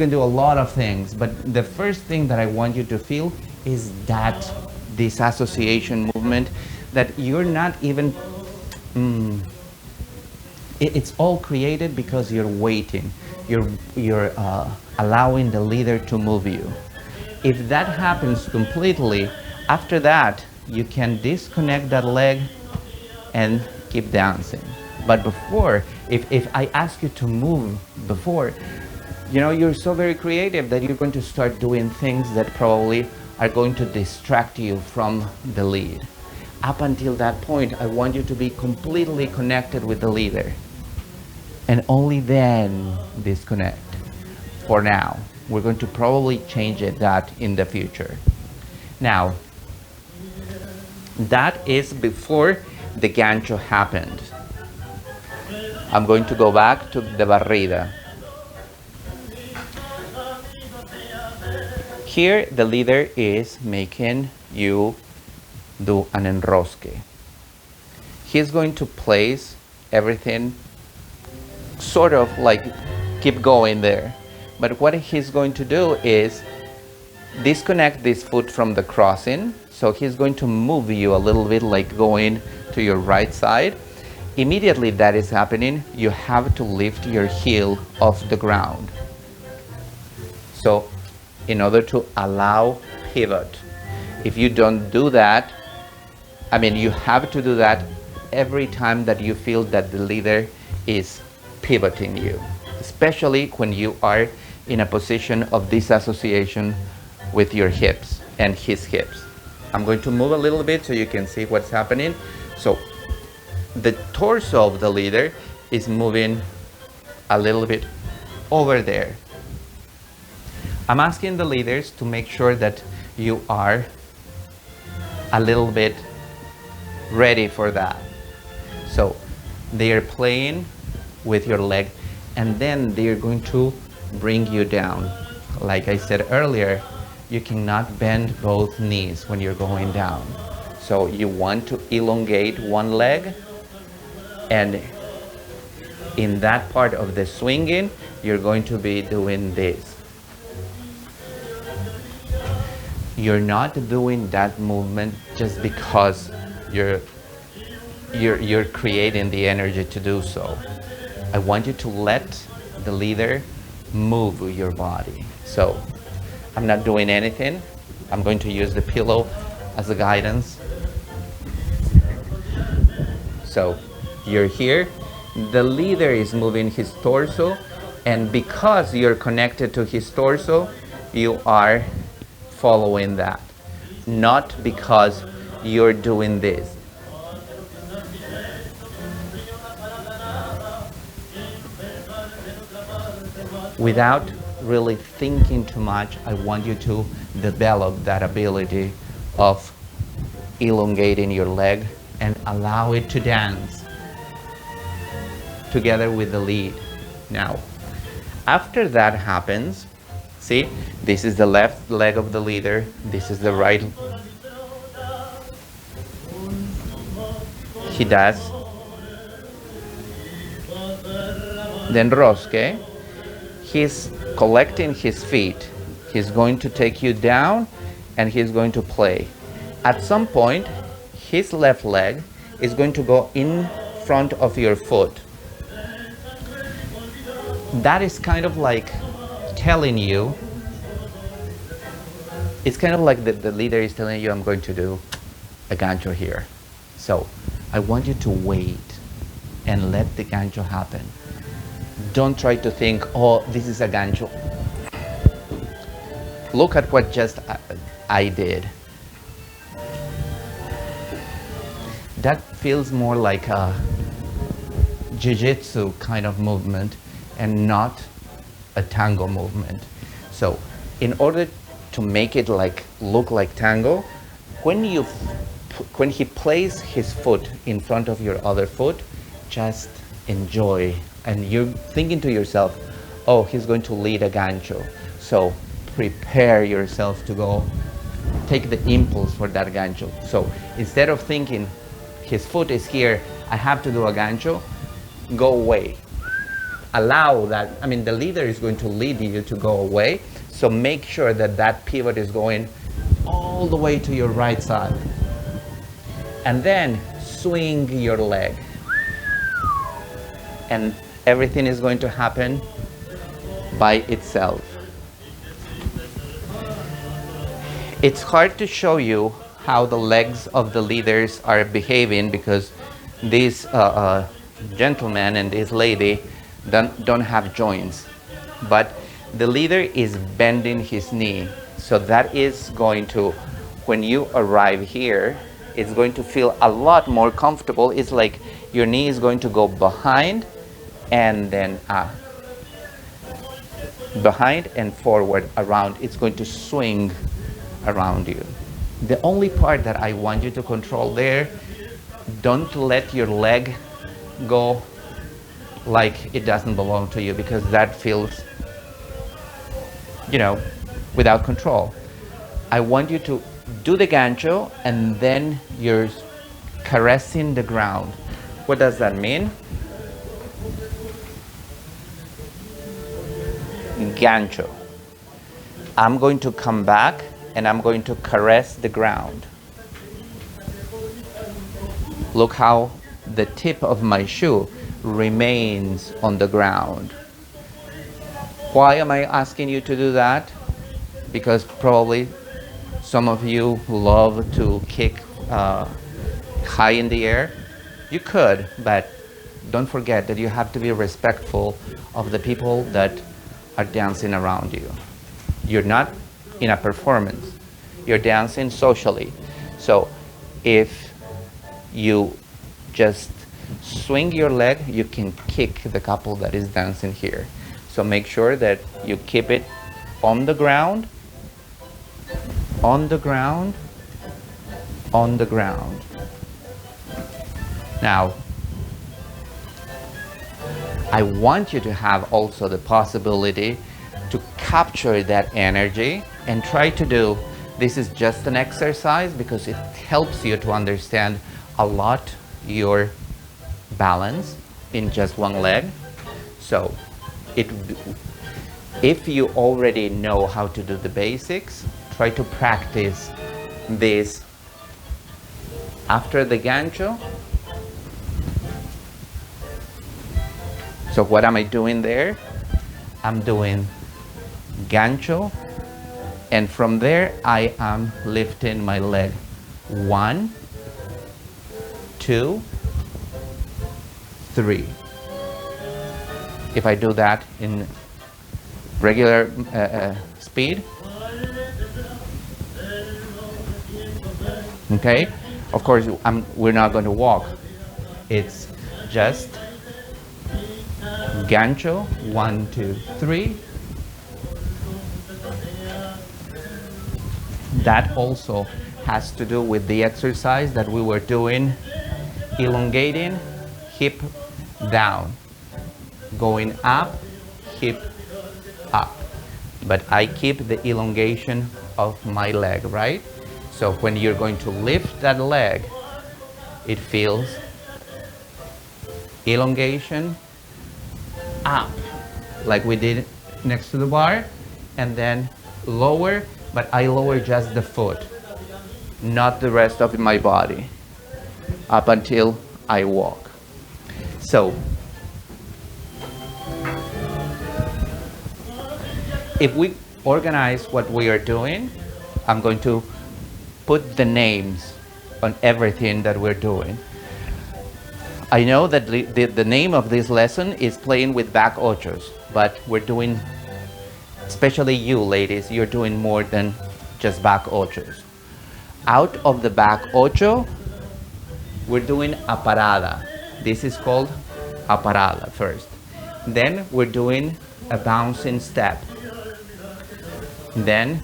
do a lot of things, but the first thing that I want you to feel is that disassociation movement, that you're not even it's all created because you're waiting. You're allowing the leader to move you. If that happens completely, after that, you can disconnect that leg and keep dancing. But before, if I ask you to move before, you're so very creative that you're going to start doing things that probably are going to distract you from the lead. Up until that point, I want you to be completely connected with the leader. And only then disconnect. For now, we're going to probably change that in the future. Now, that is before the gancho happened. I'm going to go back to the barrida. Here, the leader is making you do an enrosque. He's going to place everything sort of like keep going there. But what he's going to do is disconnect this foot from the crossing. So he's going to move you a little bit, like going to your right side. Immediately that is happening, you have to lift your heel off the ground. So in order to allow pivot, if you don't do that, you have to do that every time that you feel that the leader is pivoting you, especially when you are in a position of disassociation with your hips and his hips. I'm going to move a little bit so you can see what's happening. So the torso of the leader is moving a little bit over there. I'm asking the leaders to make sure that you are a little bit ready for that. So they are playing with your leg, and then they are going to bring you down. Like I said earlier, you cannot bend both knees when you're going down. So you want to elongate one leg, and in that part of the swinging, you're going to be doing this. You're not doing that movement just because you're creating the energy to do so. I want you to let the leader move your body. So I'm not doing anything. I'm going to use the pillow as a guidance. So you're here. The leader is moving his torso, and because you're connected to his torso, you are following that, not because you're doing this. Without really thinking too much, I want you to develop that ability of elongating your leg and allow it to dance together with the lead. Now, after that happens, see, this is the left leg of the leader, this is the right. He does the enrosque. He's collecting his feet. He's going to take you down and he's going to play. At some point, his left leg is going to go in front of your foot. That is kind of like telling you, it's kind of like the leader is telling you, I'm going to do a gancho here. So I want you to wait and let the gancho happen. Don't try to think, oh, this is a gancho. Look at what just I did. That feels more like a jiu-jitsu kind of movement. and not a tango movement. So in order to make it like look like tango, when he plays his foot in front of your other foot, just enjoy, and you're thinking to yourself, oh, he's going to lead a gancho, so prepare yourself to go take the impulse for that gancho. So instead of thinking his foot is here, I have to do a gancho, go away. Allow that, I mean, the leader is going to lead you to go away, so make sure that that pivot is going all the way to your right side. And then swing your leg. And everything is going to happen by itself. It's hard to show you how the legs of the leaders are behaving because this gentleman and this lady don't have joints, but the leader is bending his knee, so that is going to, when you arrive here, it's going to feel a lot more comfortable. It's like your knee is going to go behind and then behind and forward around. It's going to swing around you. The only part that I want you to control there, don't let your leg go like it doesn't belong to you, because that feels, you know, without control. I want you to do the gancho and then you're caressing the ground. What does that mean? Gancho. I'm going to come back and I'm going to caress the ground. Look how the tip of my shoe remains on the ground. Why am I asking you to do that? Because probably some of you love to kick high in the air. You could, but don't forget that you have to be respectful of the people that are dancing around you. You're not in a performance. You're dancing socially. So if you just swing your leg, you can kick the couple that is dancing here. So make sure that you keep it on the ground, on the ground, on the ground. Now, I want you to have also the possibility to capture that energy and try to do, this is just an exercise because it helps you to understand a lot your balance in just one leg. So if you already know how to do the basics, try to practice this after the gancho. So what am I doing there? I'm doing gancho, and from there I am lifting my leg. 1, 2, 3. If I do that in regular speed, okay, of course we're not going to walk. It's just gancho, 1, 2, 3. That also has to do with the exercise that we were doing, elongating, hip down, going up, hip up. But I keep the elongation of my leg, right? So when you're going to lift that leg, it feels elongation, up, like we did next to the bar, and then lower, but I lower just the foot, not the rest of my body, up until I walk. So if we organize what we are doing, I'm going to put the names on everything that we're doing. I know that the name of this lesson is playing with back ochos, but we're doing, especially you ladies, you're doing more than just back ochos. Out of the back ocho, we're doing a parada. This is called a parada first. Then we're doing a bouncing step. Then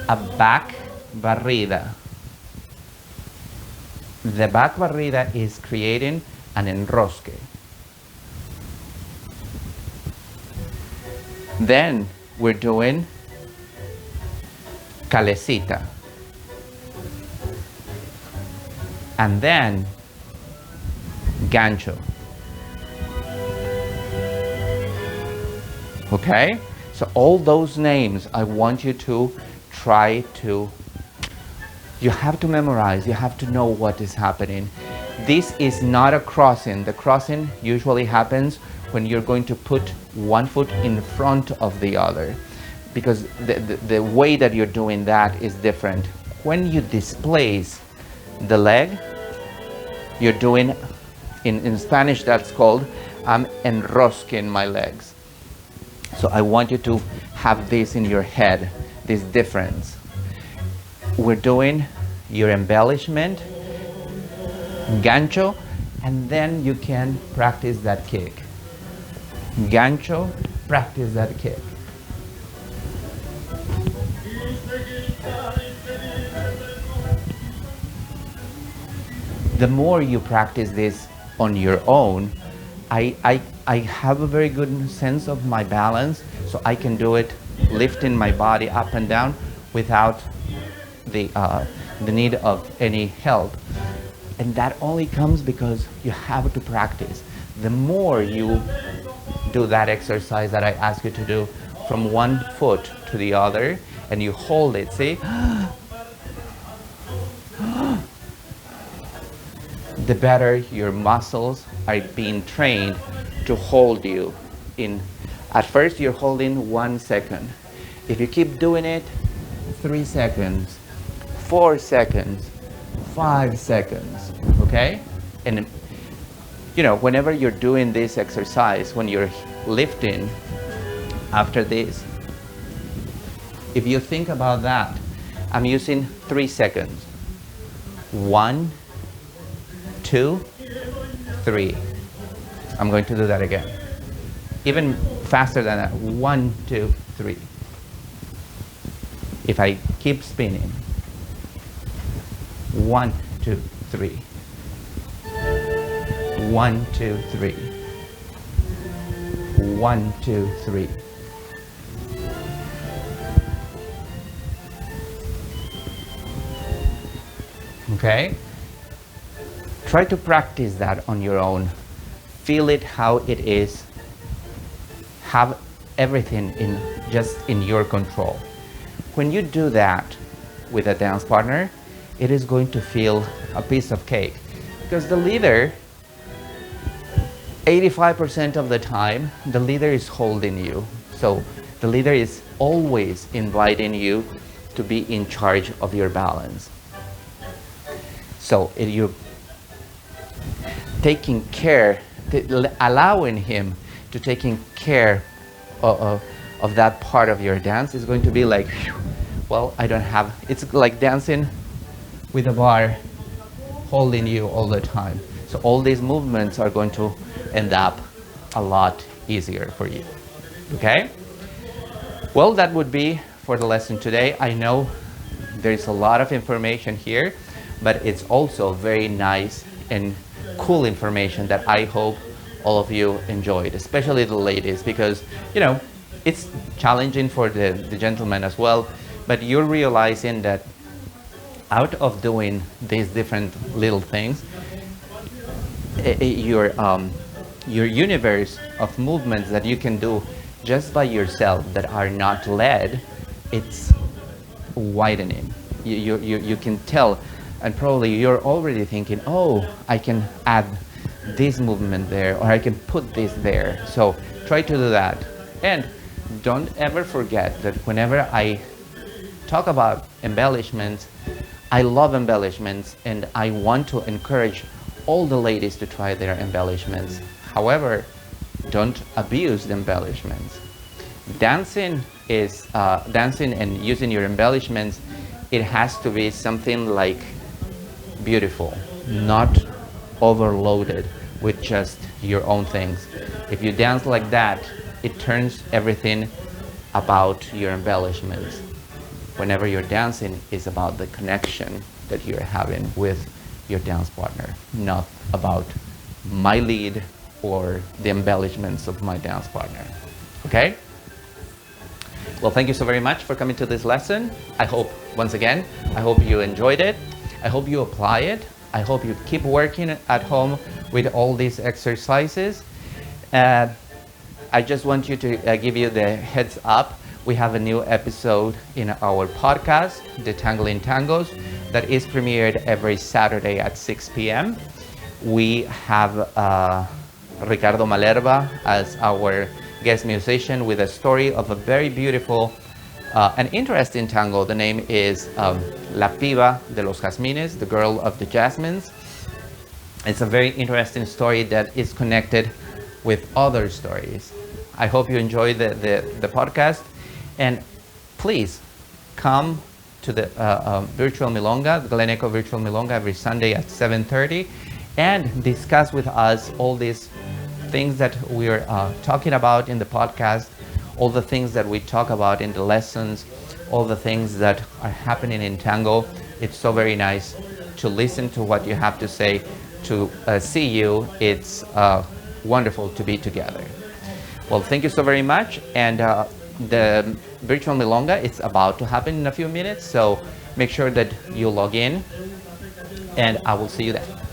a back barrida. The back barrida is creating an enrosque. Then we're doing celesita. And then gancho. Okay? So all those names, I want you to try to, you have to memorize, you have to know what is happening. This is not a crossing. The crossing usually happens when you're going to put one foot in front of the other, because the way that you're doing that is different. When you displace the leg, you're doing, in Spanish that's called, I'm enrosquing my legs. So I want you to have this in your head, this difference. We're doing your embellishment, gancho, and then you can practice that kick. Gancho, practice that kick. The more you practice this on your own, I have a very good sense of my balance, so I can do it lifting my body up and down without the need of any help. And that only comes because you have to practice. The more you do that exercise that I ask you to do from one foot to the other, and you hold it, see? The better your muscles are being trained to hold you in. At first you're holding 1 second. If you keep doing it, 3 seconds, 4 seconds, 5 seconds, okay? And you know, whenever you're doing this exercise, when you're lifting after this, if you think about that, I'm using 3 seconds. 1, 2, 3. I'm going to do that again. Even faster than that. 1, 2, 3. If I keep spinning. 1, 2, 3. 1, 2, 3. 1, 2, 3. Okay? Try to practice that on your own. Feel it how it is. Have everything just in your control. When you do that with a dance partner, it is going to feel a piece of cake. Because the leader, 85% of the time, the leader is holding you. So the leader is always inviting you to be in charge of your balance. So you're taking care, allowing him to taking care of that part of your dance is going to be like, well, I don't have, it's like dancing with a bar holding you all the time. So all these movements are going to end up a lot easier for you. Okay? Well, that would be for the lesson today. I know there's a lot of information here, but it's also very nice and cool information that I hope all of you enjoyed, especially the ladies, because, you know, it's challenging for the gentlemen as well, but you're realizing that out of doing these different little things, your universe of movements that you can do just by yourself that are not led, it's widening. You can tell, and probably you're already thinking, oh, I can add this movement there, or I can put this there. So try to do that. And don't ever forget that whenever I talk about embellishments, I love embellishments, and I want to encourage all the ladies to try their embellishments. However, don't abuse the embellishments. Dancing is dancing and using your embellishments. It has to be something like beautiful, not overloaded with just your own things. If you dance like that, it turns everything about your embellishments. Whenever you're dancing, it's about the connection that you're having with your dance partner, not about my lead or the embellishments of my dance partner. Okay? Well, thank you so very much for coming to this lesson. I hope, once again, I hope you enjoyed it. I hope you apply it. I hope you keep working at home with all these exercises. I just want you to give you the heads up. We have a new episode in our podcast, The Tangling Tangos, that is premiered every Saturday at 6 p.m. We have Ricardo Malerba as our guest musician with a story of a very beautiful and interesting tango. The name is La Piba de los Jazmines, the girl of the jasmines. It's a very interesting story that is connected with other stories. I hope you enjoy the podcast, and please come to the virtual Milonga, the Glen Echo Virtual Milonga, every Sunday at 7:30, and discuss with us all these things that we're talking about in the podcast, all the things that we talk about in the lessons, all the things that are happening in tango. It's so very nice to listen to what you have to say, to see you. It's wonderful to be together. Well, thank you so very much. And the virtual Milonga is about to happen in a few minutes, so make sure that you log in, and I will see you there.